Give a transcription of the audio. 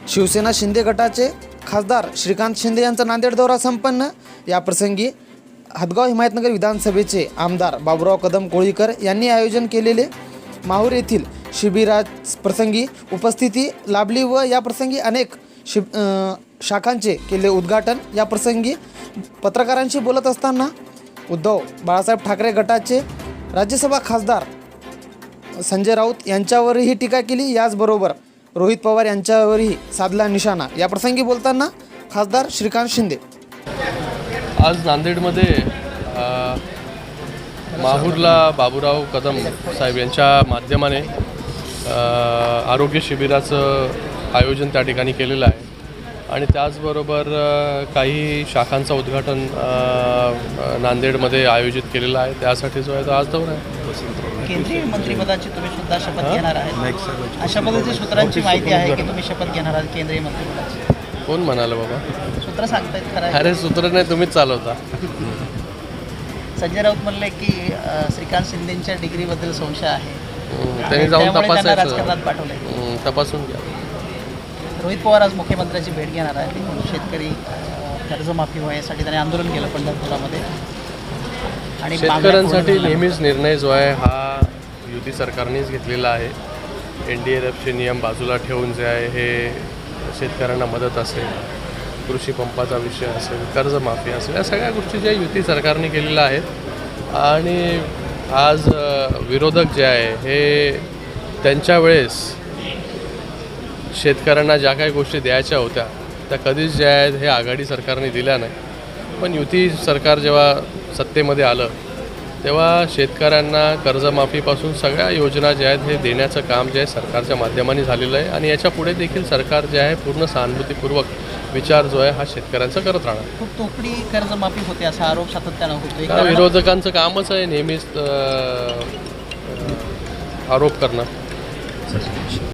शिवसेना शिंदे गटाचे खासदार श्रीकांत शिंदे यांचा नांदेड दौरा संपन्न। याप्रसंगी हदगाव हिमायतनगर विधानसभेचे आमदार बाबुराव कदम कोळीकर यांनी आयोजन केलेले माहूर येथील शिबिराप्रसंगी उपस्थिती लाभली व याप्रसंगी अनेक शाखांचे केले उद्घाटन। याप्रसंगी पत्रकारांशी बोलत असताना उद्धव बाळासाहेब ठाकरे गटाचे राज्यसभा खासदार संजय राऊत यांच्यावरही टीका केली। याचबरोबर रोहित पवार यांच्यावरही साधला निशाणा। याप्रसंगी बोलताना खासदार श्रीकांत शिंदे, आज नांदेडमध्ये माहूरला बाबुराव कदम साहेब यांच्या माध्यमाने आरोग्य शिबिराचं आयोजन त्या ठिकाणी केलेलं आहे आणि त्याचबरोबर काही शाखांचं उद्घाटन नांदेडमध्ये आयोजित केलेलं आहे। त्यासाठी जो आहे तो आज दौरा आहे। केंद्रीय मंत्रिपदाची तुम्ही सुद्धा शपथ घेणार आहात, अशा पद्धतीच्या सूत्रांची माहिती आहे की तुम्ही शपथ घेणार आहात केंद्रीय मंत्रिपदाची? कोण म्हणालं बाबा? सूत्र सांगतायत खरं? अरे सूत्र नाही, तुम्हीच चालवता। संजय राऊत म्हणले की श्रीकांत शिंदेंच्या डिग्रीबद्दल संशय आहे, त्यांनी जाऊन राजकारणात तपासायचं, पाठवलंय। तपासून घ्या। रोहित पवार आज मुख्यमंत्र्यांची भेट घेणार आहे। शेतकरी कर्जमाफी व्हायसाठी त्यांनी आंदोलन केलं पंढरपुरामध्ये आणि शेतकऱ्यांसाठी नेहमीच निर्णय जो आहे हा युती सरकारनेच घेतलेला आहे। NDRFचे नियम बाजूला ठेवून जे आहे हे शेतकऱ्यांना मदत असेल, कृषी पंपाचा विषय असेल, कर्जमाफी असेल, या सगळ्या गोष्टी ज्या युती सरकारने केलेल्या आहेत आणि आज विरोधक जे आहे हे त्यांच्या वेळेस शेतकऱ्यांना ज्या काही गोष्टी द्यायच्या होत्या त्या कधीच ज्या आहेत हे आघाडी सरकारने दिल्या नाही। पण युती सरकार जेव्हा सत्तेमध्ये आलं तेव्हा शेतकऱ्यांना कर्जमाफीपासून सगळ्या योजना ज्या आहेत हे देण्याचं काम जे आहे सरकारच्या माध्यमाने झालेलं आहे आणि याच्या पुढे देखील सरकार जे आहे पूर्ण सहानुभूतीपूर्वक विचार जो आहे हा शेतकऱ्यांचा करत राहणार। खूप तोकडी कर्जमाफी होते असा आरोप सातत्यानं होतो। विरोधकांचं कामच आहे नेहमीच आरोप करणं।